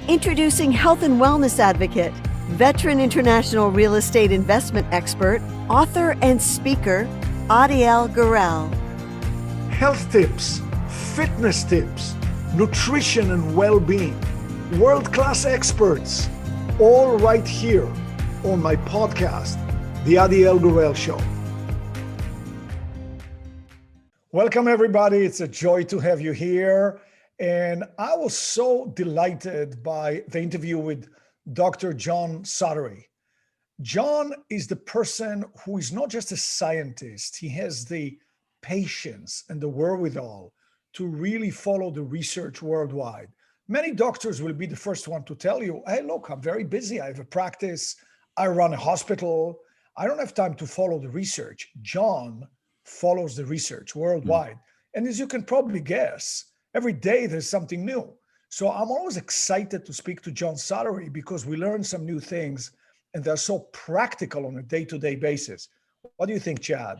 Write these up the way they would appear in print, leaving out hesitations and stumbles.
Introducing health and wellness advocate, veteran international real estate investment expert, author and speaker, Adiel Gorel. Health tips, fitness tips, nutrition and well-being, world-class experts, all right here on my podcast, The Adiel Gorel Show. Welcome, everybody. It's a joy to have you here. And I was so delighted by the interview with Dr. John Sottery. John is the person who is not just a scientist. He has the patience and the wherewithal to really follow the research worldwide. Many doctors will be the first one to tell you, hey, look, I'm very busy. I have a practice. I run a hospital. I don't have time to follow the research. John follows the research worldwide. And as you can probably guess, every day there's something new. So I'm always excited to speak to John Sottery because we learn some new things and they're so practical on a day-to-day basis. What do you think, Chad?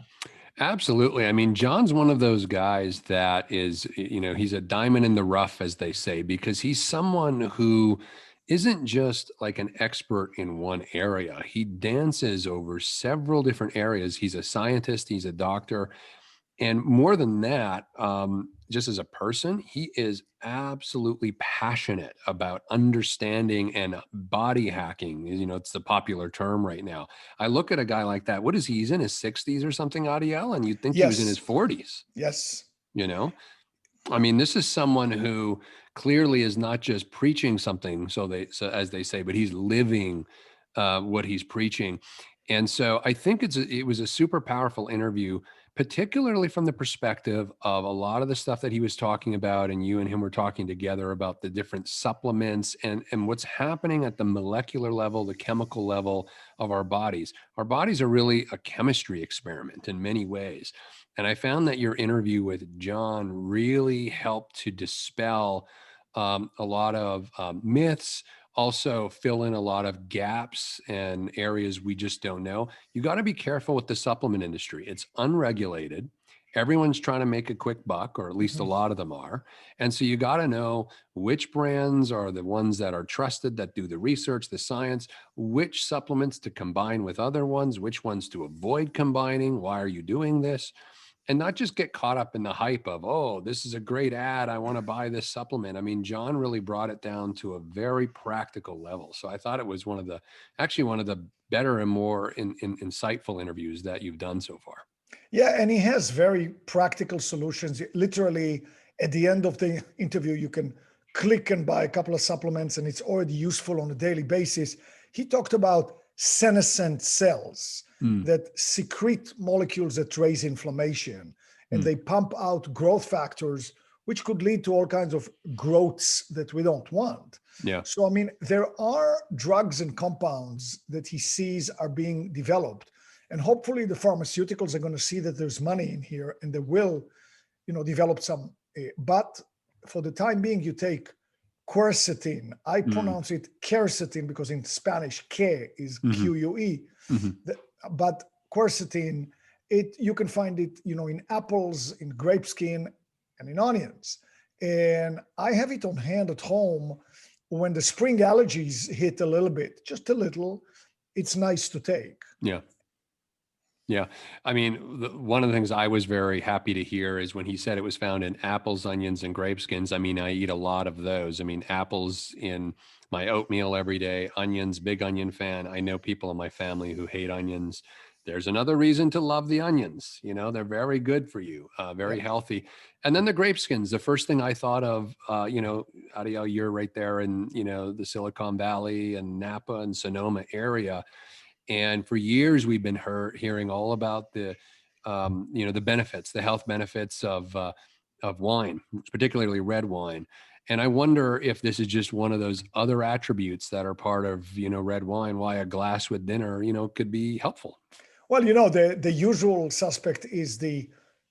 Absolutely. I mean, John's one of those guys that is, he's a diamond in the rough, as they say, because he's someone who isn't just like an expert in one area. He dances over several different areas. He's a scientist, he's a doctor. And more than that, just as a person, he is absolutely passionate about understanding and body hacking. It's the popular term right now. I look at a guy like that. What is he? He's in his 60s or something, Adiel? And you'd think he was in his 40s. Yes. I mean, this is someone who clearly is not just preaching something, so as they say, but he's living what he's preaching. And so I think it was a super powerful interview, particularly from the perspective of a lot of the stuff that he was talking about, and you and him were talking together about the different supplements and what's happening at the molecular level, the chemical level of our bodies. Our bodies are really a chemistry experiment in many ways. And I found that your interview with John really helped to dispel a lot of myths, also fill in a lot of gaps and areas we just don't know. You got to be careful with the supplement industry. It's unregulated. Everyone's trying to make a quick buck, or at least a lot of them are. And so you got to know which brands are the ones that are trusted, that do the research, the science, which supplements to combine with other ones, which ones to avoid combining. Why are you doing this? And not just get caught up in the hype of, oh, this is a great ad, I want to buy this supplement. I mean, John really brought it down to a very practical level. So I thought it was one of the better and more insightful interviews that you've done so far. Yeah, and he has very practical solutions. Literally, at the end of the interview, you can click and buy a couple of supplements, and it's already useful on a daily basis. He talked about senescent cells that secrete molecules that raise inflammation, and they pump out growth factors, which could lead to all kinds of growths that we don't want. Yeah. So, I mean, there are drugs and compounds that he sees are being developed, and hopefully the pharmaceuticals are going to see that there's money in here, and they will, develop some. But for the time being, you take quercetin. I pronounce it quercetin because in Spanish, que is Q-U-E. But quercetin, you can find it, in apples, in grape skin, and in onions. And I have it on hand at home when the spring allergies hit a little bit, just a little. It's nice to take. Yeah. Yeah. I mean, one of the things I was very happy to hear is when he said it was found in apples, onions, and grape skins. I mean, I eat a lot of those. I mean, apples in my oatmeal every day, onions, big onion fan. I know people in my family who hate onions. There's another reason to love the onions. They're very good for you, very healthy. And then the grape skins, the first thing I thought of, Adiel, you're right there in, the Silicon Valley and Napa and Sonoma area. And for years, we've been hearing all about the benefits, the health benefits of wine, particularly red wine. And I wonder if this is just one of those other attributes that are part of, red wine, why a glass with dinner, could be helpful. Well, the usual suspect is the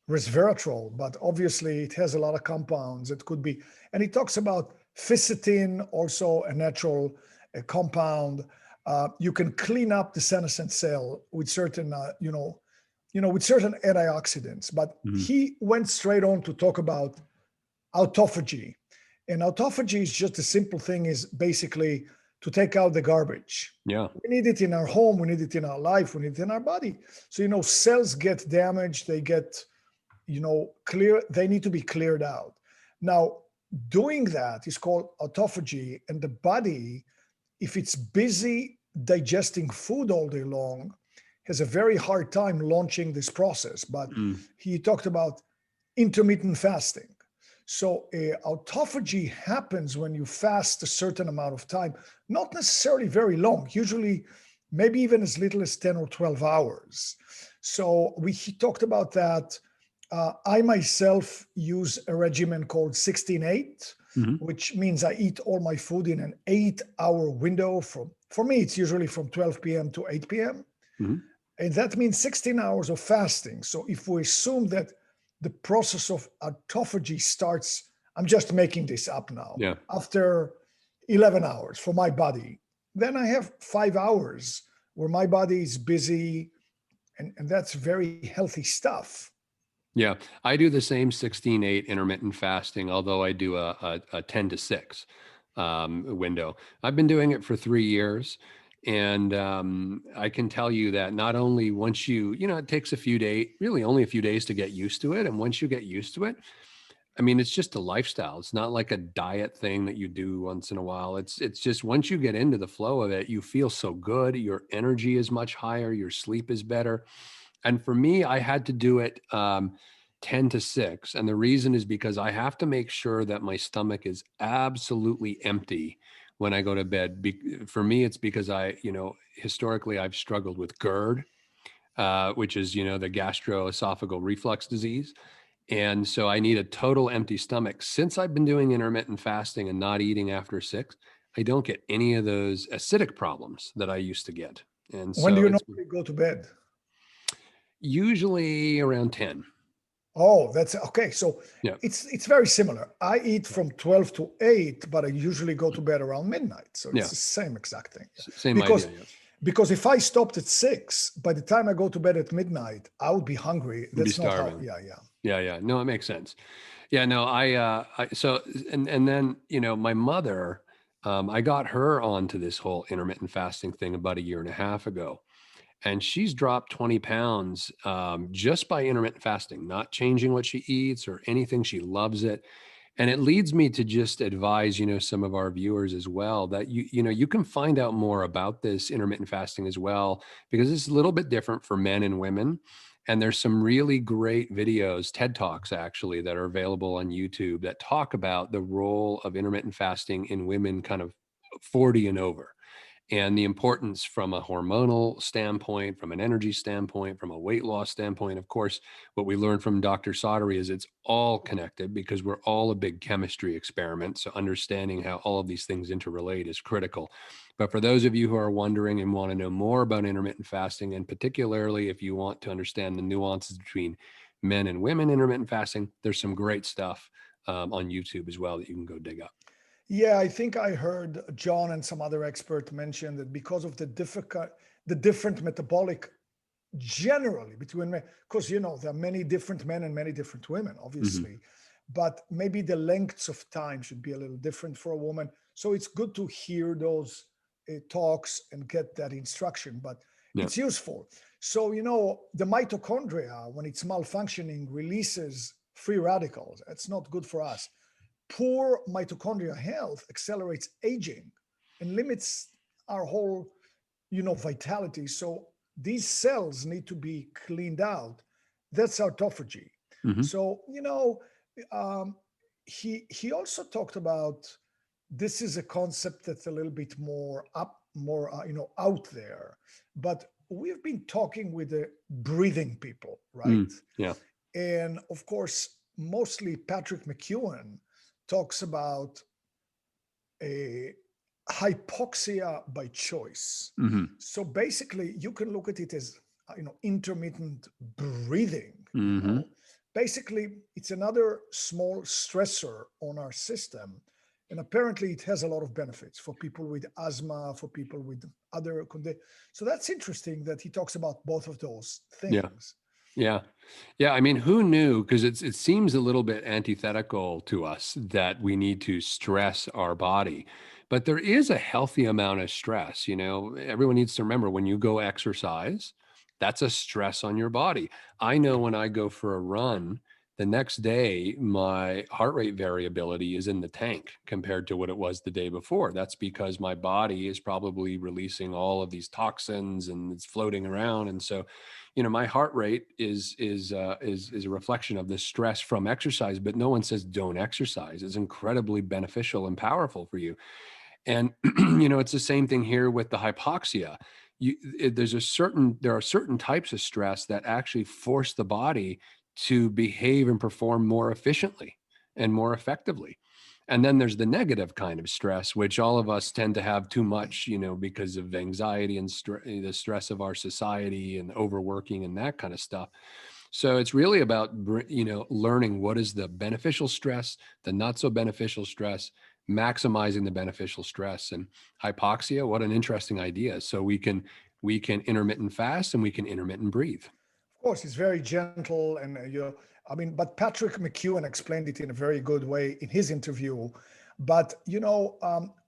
resveratrol, but obviously it has a lot of compounds. It could be, and he talks about fisetin, also a natural compound. You can clean up the senescent cell with certain, with certain antioxidants. But he went straight on to talk about autophagy. And autophagy is just a simple thing, is basically to take out the garbage. Yeah. We need it in our home, we need it in our life, we need it in our body. So, cells get damaged, they get, they need to be cleared out. Now, doing that is called autophagy, and the body, if it's busy digesting food all day long, has a very hard time launching this process. But he talked about intermittent fasting. So autophagy happens when you fast a certain amount of time, not necessarily very long, usually maybe even as little as 10 or 12 hours. So he talked about that. I myself use a regimen called 16-8, which means I eat all my food in an 8-hour window. For me, it's usually from 12 p.m. to 8 p.m. And that means 16 hours of fasting. So if we assume that the process of autophagy starts, I'm just making this up now, after 11 hours for my body, then I have 5 hours where my body is busy, and that's very healthy stuff. Yeah, I do the same 16-8 intermittent fasting, although I do a 10 to 6 window. I've been doing it for 3 years. And I can tell you that not only once it takes a few days, really only a few days to get used to it. And once you get used to it, I mean, it's just a lifestyle. It's not like a diet thing that you do once in a while. It's just once you get into the flow of it, you feel so good. Your energy is much higher. Your sleep is better. And for me, I had to do it 10 to 6. And the reason is because I have to make sure that my stomach is absolutely empty when I go to bed. For me, it's because historically I've struggled with GERD, which is, the gastroesophageal reflux disease. And so I need a total empty stomach. Since I've been doing intermittent fasting and not eating after 6, I don't get any of those acidic problems that I used to get. And when so do you normally go to bed? Usually around 10. Oh, that's okay. So it's very similar. I eat from 12 to 8, but I usually go to bed around midnight. So it's the same exact thing. Same idea. Because if I stopped at 6, by the time I go to bed at midnight, I would be hungry. That's not how. Yeah. No, it makes sense. Yeah, no, and then, my mother, I got her onto this whole intermittent fasting thing about 1.5 years ago. And she's dropped 20 pounds just by intermittent fasting, not changing what she eats or anything. She loves it. And it leads me to just advise, some of our viewers as well, that you can find out more about this intermittent fasting as well, because it's a little bit different for men and women. And there's some really great videos, TED Talks actually, that are available on YouTube that talk about the role of intermittent fasting in women kind of 40 and over. And the importance from a hormonal standpoint, from an energy standpoint, from a weight loss standpoint. Of course, what we learned from Dr. Sottery is it's all connected because we're all a big chemistry experiment. So understanding how all of these things interrelate is critical. But for those of you who are wondering and want to know more about intermittent fasting, and particularly if you want to understand the nuances between men and women intermittent fasting, there's some great stuff on YouTube as well that you can go dig up. Yeah, I think I heard John and some other expert mention that because of the different metabolic generally between men, because there are many different men and many different women, obviously, but maybe the lengths of time should be a little different for a woman. So it's good to hear those talks and get that instruction, but it's useful. So, the mitochondria, when it's malfunctioning, releases free radicals. That's not good for us. Poor mitochondrial health accelerates aging and limits our whole, vitality. So these cells need to be cleaned out. That's autophagy. So, he also talked about, this is a concept that's a little bit more out there, but we've been talking with the breathing people, right? And of course, mostly Patrick McEwen talks about a hypoxia by choice. So basically, you can look at it as intermittent breathing. Basically, it's another small stressor on our system, and apparently, it has a lot of benefits for people with asthma, for people with other conditions. So that's interesting that he talks about both of those things. Yeah. Yeah. I mean, who knew? Because it seems a little bit antithetical to us that we need to stress our body. But there is a healthy amount of stress. Everyone needs to remember when you go exercise, that's a stress on your body. I know when I go for a run, the next day, my heart rate variability is in the tank compared to what it was the day before. That's because my body is probably releasing all of these toxins and it's floating around. And so, my heart rate is a reflection of the stress from exercise. But no one says don't exercise. It's incredibly beneficial and powerful for you. And it's the same thing here with the hypoxia. There are certain types of stress that actually force the body to behave and perform more efficiently and more effectively. And then there's the negative kind of stress, which all of us tend to have too much, because of anxiety and the stress of our society and overworking and that kind of stuff. So it's really about, learning what is the beneficial stress, the not so beneficial stress, maximizing the beneficial stress. And hypoxia, what an interesting idea. So we can intermittent fast and we can intermittent breathe. Of course, it's very gentle, and but Patrick McEwen explained it in a very good way in his interview. But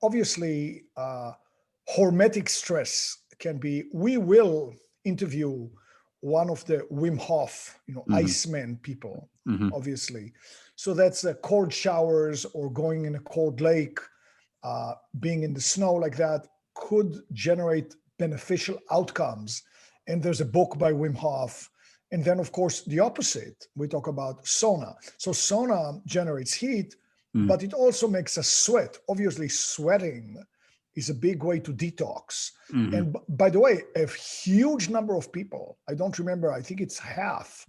obviously, hormetic stress can be. We will interview one of the Wim Hof, Iceman people, obviously. So that's cold showers or going in a cold lake, being in the snow like that could generate beneficial outcomes. And there's a book by Wim Hof. And then, of course, the opposite, we talk about sauna. So sauna generates heat, but it also makes us sweat. Obviously, sweating is a big way to detox. And by the way, a huge number of people, I don't remember, I think it's half,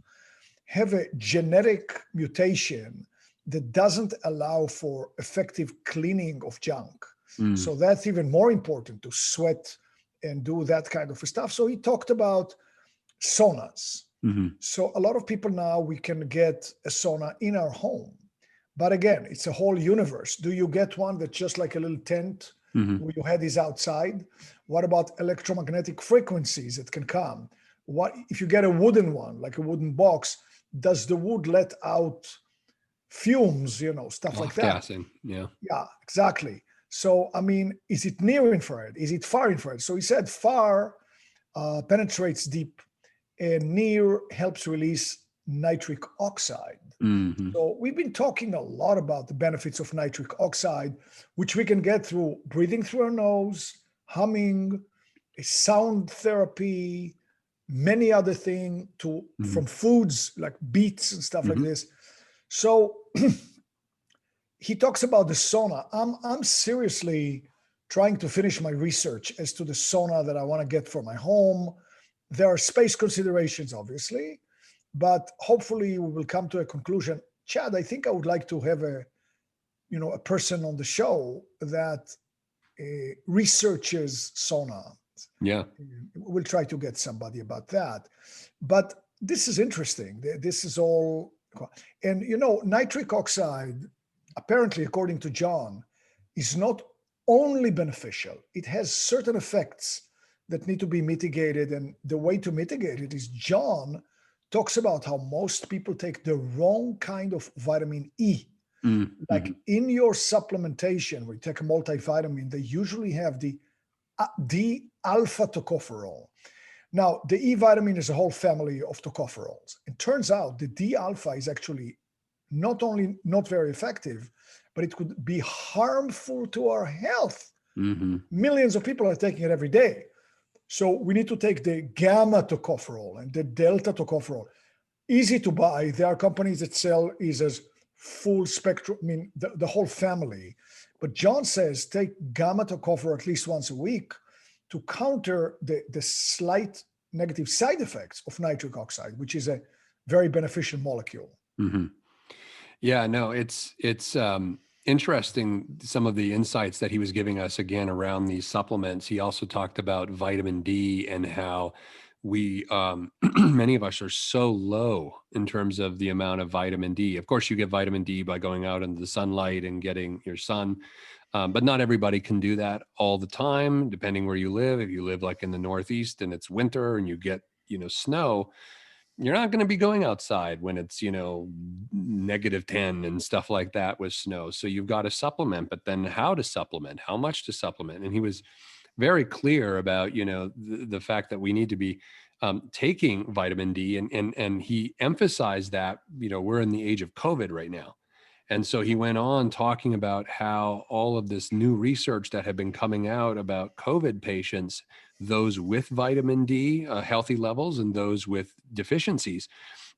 have a genetic mutation that doesn't allow for effective cleaning of junk. So that's even more important, to sweat and do that kind of stuff. So he talked about saunas. So a lot of people now, we can get a sauna in our home. But again, it's a whole universe. Do you get one that's just like a little tent where your head is outside? What about electromagnetic frequencies that can come? What if you get a wooden one, like a wooden box? Does the wood let out fumes, stuff like that? Gassing, yeah. Yeah, exactly. So, is it near infrared? Is it far infrared? So he said far penetrates deep, and near helps release nitric oxide. So we've been talking a lot about the benefits of nitric oxide, which we can get through breathing through our nose, humming, sound therapy, many other things, from foods like beets and stuff like this. So he talks about the sauna. I'm seriously trying to finish my research as to the sauna that I want to get for my home. There are space considerations, obviously, but hopefully we will come to a conclusion. Chad, I think I would like to have a person on the show that researches sauna. Yeah. We'll try to get somebody about that. But this is interesting. This is all, and nitric oxide, apparently, according to John, is not only beneficial. It has certain effects that need to be mitigated. And the way to mitigate it is John talks about how most people take the wrong kind of vitamin E. Like in your supplementation, where you take a multivitamin, they usually have the D-alpha tocopherol. Now, the E vitamin is a whole family of tocopherols. It turns out the D-alpha is actually not only not very effective, but it could be harmful to our health. Millions of people are taking it every day. So we need to take the gamma tocopherol and the delta tocopherol. Easy to buy. There are companies that sell is as full spectrum, the whole family. But John says take gamma tocopherol at least once a week to counter the slight negative side effects of nitric oxide, which is a very beneficial molecule. Yeah, no, it's interesting, some of the insights that he was giving us again around these supplements. He also talked about vitamin D and how we, many of us are so low in terms of the amount of vitamin D. Of course, you get vitamin D by going out into the sunlight and getting your sun, but not everybody can do that all the time, depending where you live. If you live like in the Northeast and it's winter and you get, snow, you're not going to be going outside when it's, -10 and stuff like that with snow. So you've got to supplement, but then how to supplement, how much to supplement. And he was very clear about, the fact that we need to be taking vitamin D, and he emphasized that, we're in the age of COVID right now. And so he went on talking about how all of this new research that had been coming out about COVID patients, those with vitamin D, healthy levels, and those with deficiencies,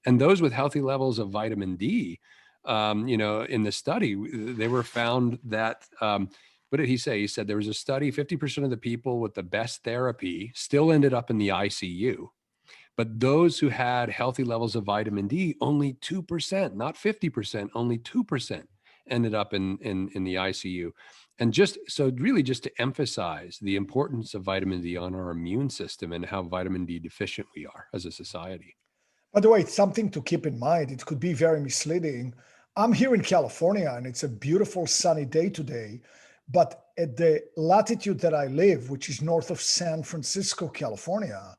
and those with healthy levels of vitamin D, in the study, they were found that, what did he say? He said there was a study, 50% of the people with the best therapy still ended up in the ICU. But those who had healthy levels of vitamin D, only 2%, not 50%, only 2% ended up in the ICU. And just to emphasize the importance of vitamin D on our immune system and how vitamin D deficient we are as a society. By the way, it's something to keep in mind. It could be very misleading. I'm here in California and it's a beautiful sunny day today, but at the latitude that I live, which is north of San Francisco, California,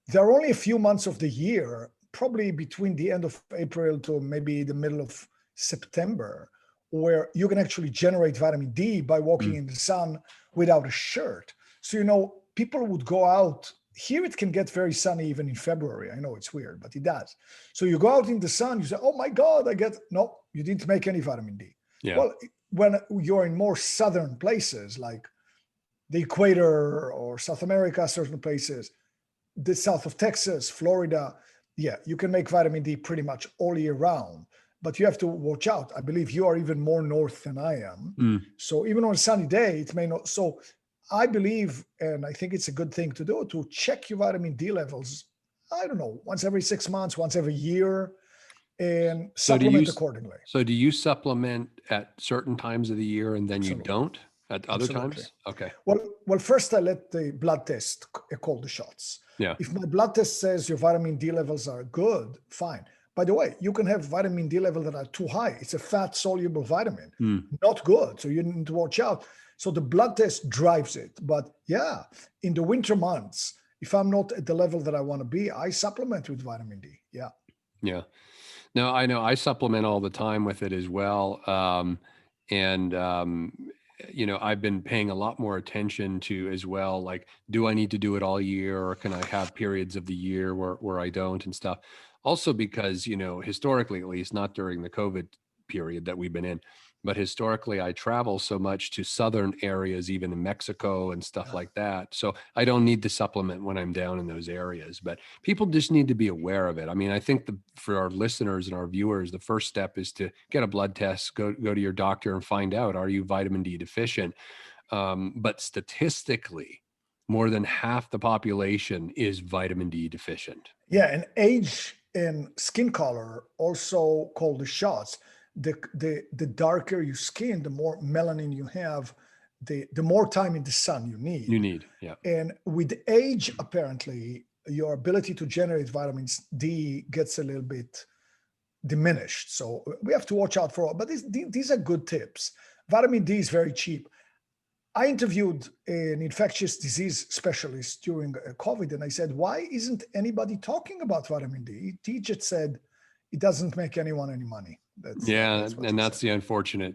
there are only a few months of the year, probably between the end of April to maybe the middle of September, where you can actually generate vitamin D by walking in the sun without a shirt. So, people would go out. Here it can get very sunny even in February. I know it's weird, but it does. So you go out in the sun, you say, oh my God, no, you didn't make any vitamin D. Yeah. Well, when you're in more southern places like the equator or South America, certain places, the south of Texas, Florida, you can make vitamin D pretty much all year round, but you have to watch out. I believe you are even more north than I am. So even on a sunny day, it may not. So I believe, and I think it's a good thing to do, to check your vitamin D levels, I don't know, once every 6 months, once every year, and supplement accordingly. So do you supplement at certain times of the year and then Absolutely. You don't at other Absolutely. times? Okay. Well, first I let the blood test call the shots. Yeah. If my blood test says your vitamin D levels are good, fine. By the way, you can have vitamin D levels that are too high. It's a fat soluble vitamin, not good. So you need to watch out. So the blood test drives it. But in the winter months, if I'm not at the level that I want to be, I supplement with vitamin D. Yeah. Yeah. No, I know I supplement all the time with it as well. I've been paying a lot more attention to as well, like, do I need to do it all year, or can I have periods of the year where I don't and stuff? Also because, historically, at least not during the COVID period that we've been in, but historically I travel so much to southern areas, even in Mexico and stuff like that. So I don't need to supplement when I'm down in those areas, but people just need to be aware of it. I mean, I think for our listeners and our viewers, the first step is to get a blood test, go to your doctor and find out, are you vitamin D deficient? But statistically, more than half the population is vitamin D deficient. Yeah, and age and skin color also call the shots. The darker your skin, the more melanin you have, the more time in the sun you need. Yeah. And with age, apparently, your ability to generate vitamins D gets a little bit diminished. So we have to watch out for all. But these are good tips. Vitamin D is very cheap. I interviewed an infectious disease specialist during COVID, and I said, why isn't anybody talking about vitamin D? He just said, it doesn't make anyone any money. That's the unfortunate,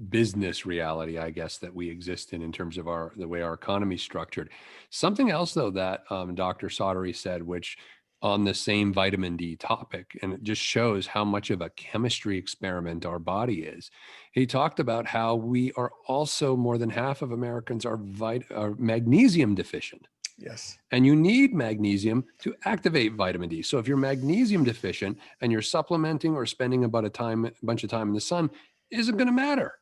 business reality, I guess, that we exist in terms of the way our economy is structured. Something else, though, that Dr. Sottery said, which on the same vitamin D topic, and it just shows how much of a chemistry experiment our body is. He talked about how we are also, more than half of Americans are magnesium deficient. Yes. And you need magnesium to activate vitamin D. So if you're magnesium deficient and you're supplementing or spending a bunch of time in the sun, isn't going to matter.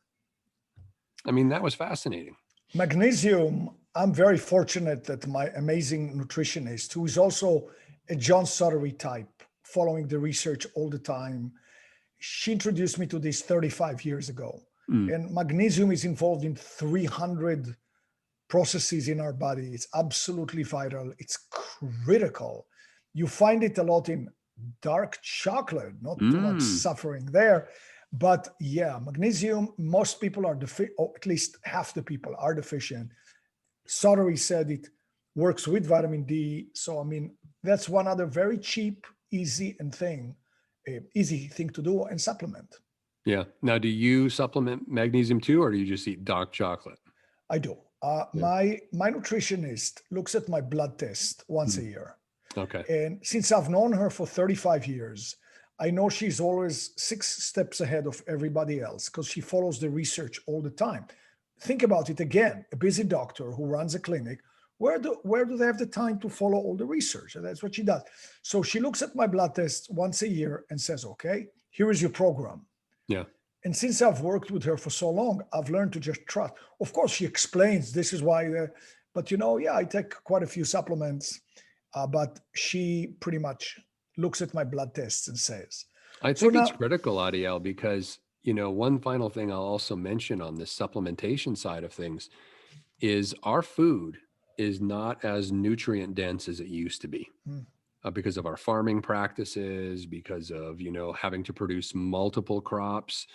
I mean, that was fascinating. Magnesium, I'm very fortunate that my amazing nutritionist, who is also a John Sottery type, following the research all the time, she introduced me to this 35 years ago. And magnesium is involved in 300 processes in our body. It's absolutely vital. It's critical. You find it a lot in dark chocolate, not too much suffering there. But magnesium, most people are deficient, or at least half the people are deficient. Sottery said it works with vitamin D. So, I mean, that's one other very cheap, easy thing to do and supplement. Yeah. Now, do you supplement magnesium too, or do you just eat dark chocolate? I do. My nutritionist looks at my blood test once a year. Okay. And since I've known her for 35 years, I know she's always 6 steps ahead of everybody else because she follows the research all the time. Think about it again, a busy doctor who runs a clinic, where do they have the time to follow all the research? And that's what she does. So she looks at my blood test once a year and says, okay, here is your program. Yeah. And since I've worked with her for so long, I've learned to just trust. Of course, she explains this is why, but I take quite a few supplements, but she pretty much looks at my blood tests and says. I think it's critical, Adiel, because, one final thing I'll also mention on this supplementation side of things is our food is not as nutrient dense as it used to be. Because of our farming practices, because of, having to produce multiple crops,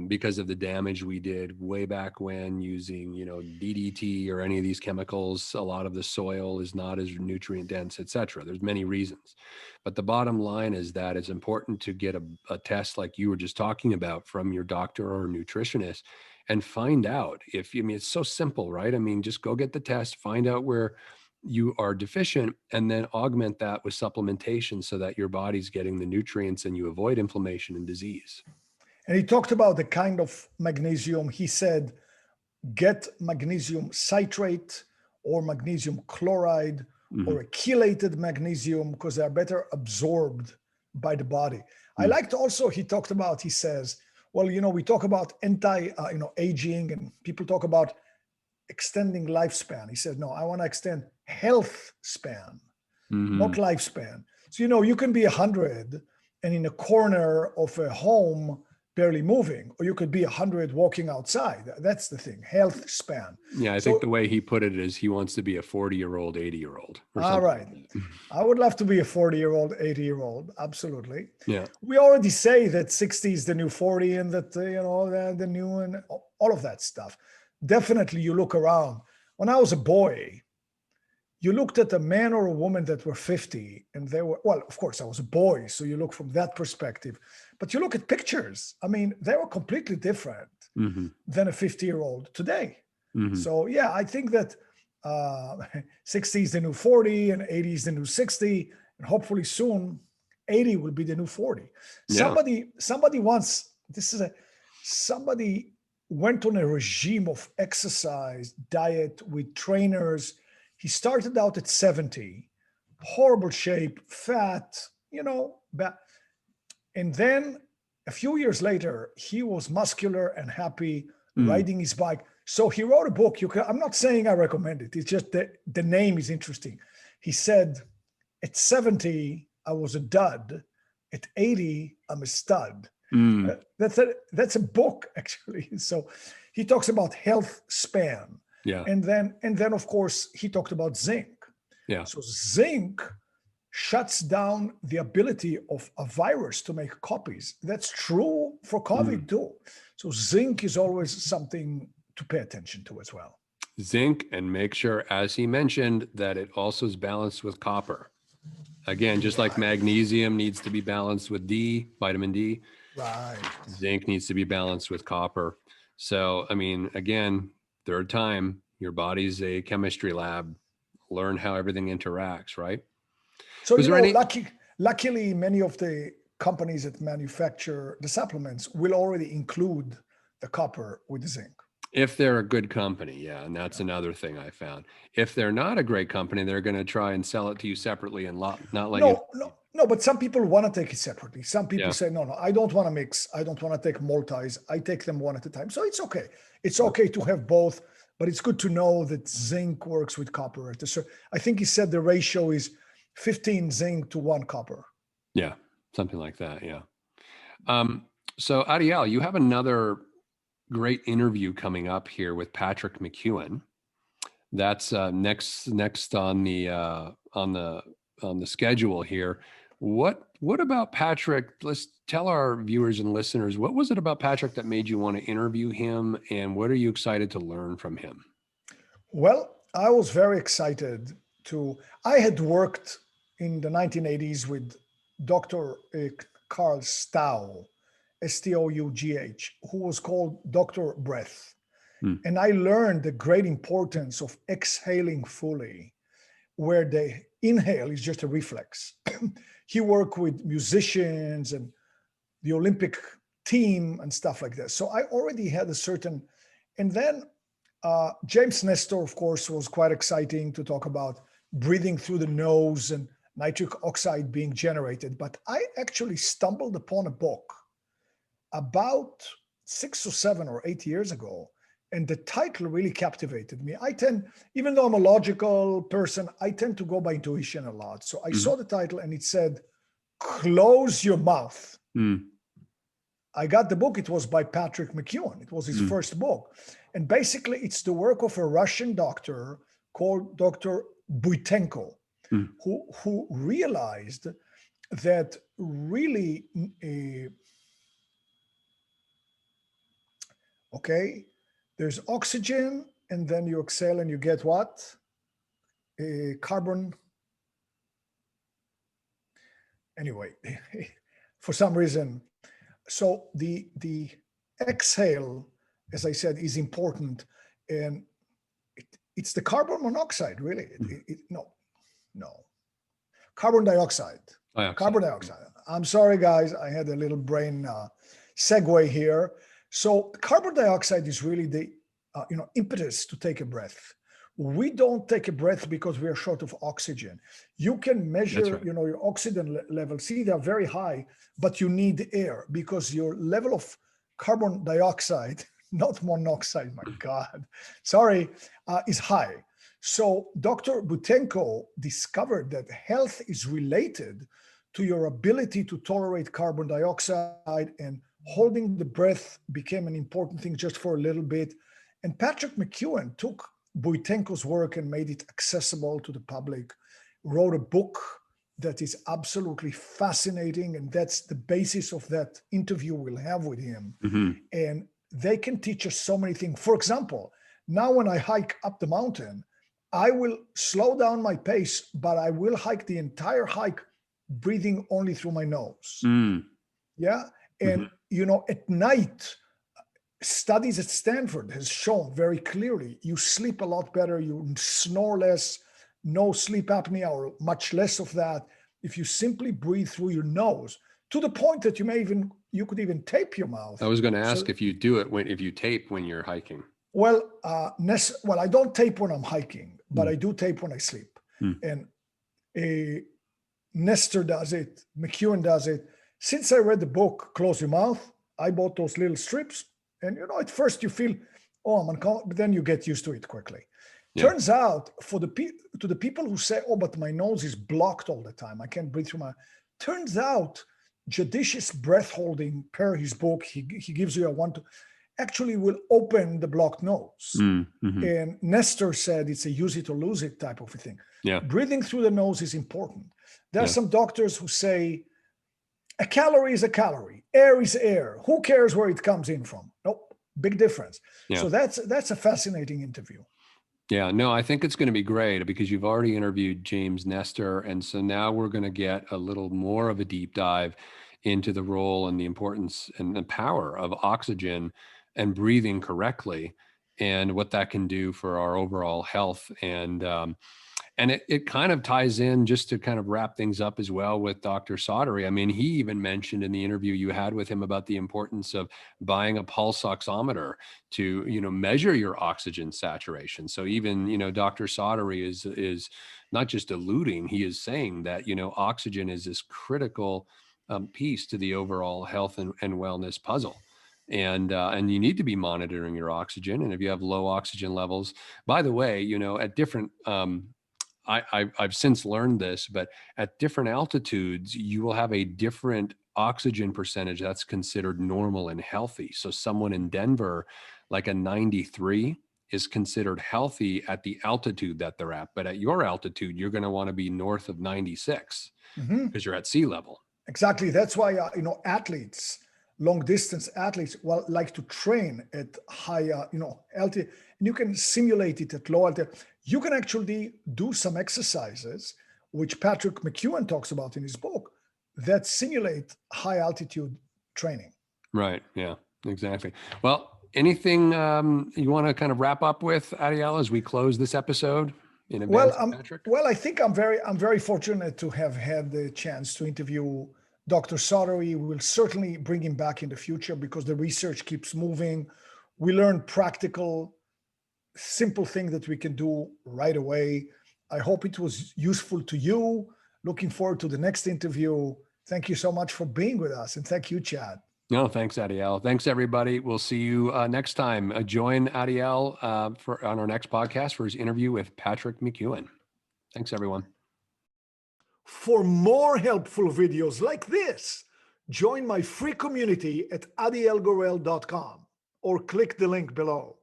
because of the damage we did way back when using, DDT or any of these chemicals. A lot of the soil is not as nutrient dense, et cetera. There's many reasons. But the bottom line is that it's important to get a test like you were just talking about from your doctor or nutritionist and find out it's so simple, right? Just go get the test, find out where you are deficient, and then augment that with supplementation so that your body's getting the nutrients and you avoid inflammation and disease. And he talked about the kind of magnesium. He said, get magnesium citrate or magnesium chloride or a chelated magnesium because they are better absorbed by the body. I liked also, he says, well, we talk about aging and people talk about extending lifespan. He said, no, I want to extend health span, not lifespan. So, you can be 100 and in a corner of a home barely moving, or you could be 100 walking outside. That's the thing, health span. Yeah, I think the way he put it is he wants to be a 40-year-old, 80-year-old. All right. I would love to be a 40-year-old, 80-year-old. Absolutely. Yeah. We already say that 60 is the new 40 and that, the new and all of that stuff. Definitely you look around. When I was a boy, you looked at a man or a woman that were 50 and they were, well, of course I was a boy, so you look from that perspective, but you look at pictures. They were completely different than a 50-year-old today. So yeah, I think that 60 is the new 40 and 80 is the new 60. And hopefully soon 80 will be the new 40. Yeah. Somebody once, somebody went on a regime of exercise, diet with trainers. He started out at 70, horrible shape, fat, and then a few years later, he was muscular and happy, riding his bike. So he wrote a book. I'm not saying I recommend it. It's just that the name is interesting. He said, at 70, I was a dud. At 80, I'm a stud. That's a book, actually. So he talks about health span. Yeah. And then of course he talked about zinc. Yeah. So zinc shuts down the ability of a virus to make copies. That's true for COVID too. So zinc is always something to pay attention to as well. Zinc, and make sure, as he mentioned, that it also is balanced with copper. Again, just like magnesium needs to be balanced with vitamin D. Right. Zinc needs to be balanced with copper. So, again, third time, your body's a chemistry lab. Learn how everything interacts, right? So, luckily, many of the companies that manufacture the supplements will already include the copper with the zinc. If they're a good company, yeah. And that's another thing I found. If they're not a great company, they're going to try and sell it to you separately and not let you. No, but some people want to take it separately. Some people say, no, I don't want to mix. I don't want to take multis. I take them one at a time. So it's okay. It's okay to have both, but it's good to know that zinc works with copper. I think he said the ratio is 15 zinc to 1 copper. Yeah, something like that. Yeah. So Adiel, you have another great interview coming up here with Patrick McEwen. That's next on the schedule here. What about Patrick? Let's tell our viewers and listeners, what was it about Patrick that made you want to interview him, and what are you excited to learn from him? Well, I was very excited I had worked in the 1980s with Dr. Carl Stough, Stough, who was called Dr. Breath. And I learned the great importance of exhaling fully, where the inhale is just a reflex. He worked with musicians and the Olympic team and stuff like that. So I already had a certain, and then James Nestor, of course, was quite exciting to talk about breathing through the nose and nitric oxide being generated. But I actually stumbled upon a book about 6 or 7 or 8 years ago, and the title really captivated me. Even though I'm a logical person, I tend to go by intuition a lot. So I saw the title and it said, "Close Your Mouth." I got the book. It was by Patrick McKeown. It was his first book. And basically, it's the work of a Russian doctor called Dr. Buitenko, who realized that really, there's oxygen, and then you exhale and you get what? Carbon. Anyway, for some reason. So the exhale, as I said, is important. And it's the carbon monoxide, really. No. Carbon dioxide. Carbon dioxide. I'm sorry, guys. I had a little brain segue here. So carbon dioxide is really the impetus to take a breath. We don't take a breath because we are short of oxygen. You can measure, your oxygen level. See, they're very high, but you need air because your level of carbon dioxide, not monoxide, my God, sorry, is high. So Dr. Buitenko discovered that health is related to your ability to tolerate carbon dioxide, and holding the breath became an important thing just for a little bit. And Patrick McKeown took Buitenko's work and made it accessible to the public, wrote a book that is absolutely fascinating. And that's the basis of that interview we'll have with him. And they can teach us so many things. For example, now when I hike up the mountain, I will slow down my pace, but I will hike the entire hike breathing only through my nose. Yeah. And, at night, studies at Stanford has shown very clearly you sleep a lot better, you snore less, no sleep apnea or much less of that if you simply breathe through your nose, to the point that you could even tape your mouth. I was going to ask if you do it if you tape when you're hiking. Well, I don't tape when I'm hiking, but I do tape when I sleep. And Nestor does it, McKeown does it. Since I read the book, Close Your Mouth, I bought those little strips. And, at first you feel, I'm uncomfortable, but then you get used to it quickly. Turns out to the people who say, but my nose is blocked all the time, I can't breathe through turns out judicious breath holding, per his book, he gives you actually will open the blocked nose. And Nestor said it's a use it or lose it type of a thing. Breathing through the nose is important. There are some doctors who say, a calorie is a calorie, air is air. Who cares where it comes in from? Nope, big difference. So that's a fascinating interview. Yeah, no, I think it's going to be great because you've already interviewed James Nestor. And so now we're going to get a little more of a deep dive into the role and the importance and the power of oxygen and breathing correctly and what that can do for our overall health. And it kind of ties in, just to kind of wrap things up as well, with Dr. Sottery. I mean, he even mentioned in the interview you had with him about the importance of buying a pulse oximeter to, measure your oxygen saturation. So even, Dr. Sottery is not just alluding, he is saying that, oxygen is this critical piece to the overall health and wellness puzzle. And you need to be monitoring your oxygen. And if you have low oxygen levels, by the way, at different, I've since learned this, but at different altitudes, you will have a different oxygen percentage that's considered normal and healthy. So someone in Denver, like a 93, is considered healthy at the altitude that they're at. But at your altitude, you're going to want to be north of 96 because you're at sea level. Exactly. That's why, athletes, long distance athletes, like to train at high, altitude. And you can simulate it at low altitude. You can actually do some exercises, which Patrick McKeown talks about in his book, that simulate high altitude training. Right. Yeah, exactly. Well, anything you want to kind of wrap up with, Adiel, as we close this episode in advance, Patrick? Well, I think I'm very fortunate to have had the chance to interview Dr. Sottery. We will certainly bring him back in the future because the research keeps moving. We learn practical, simple things that we can do right away. I hope it was useful to you. Looking forward to the next interview. Thank you so much for being with us. And thank you, Chad. No, thanks, Adiel. Thanks, everybody. We'll see you next time. Join Adiel on our next podcast for his interview with Patrick McEwen. Thanks, everyone. For more helpful videos like this, join my free community at adielgorel.com or click the link below.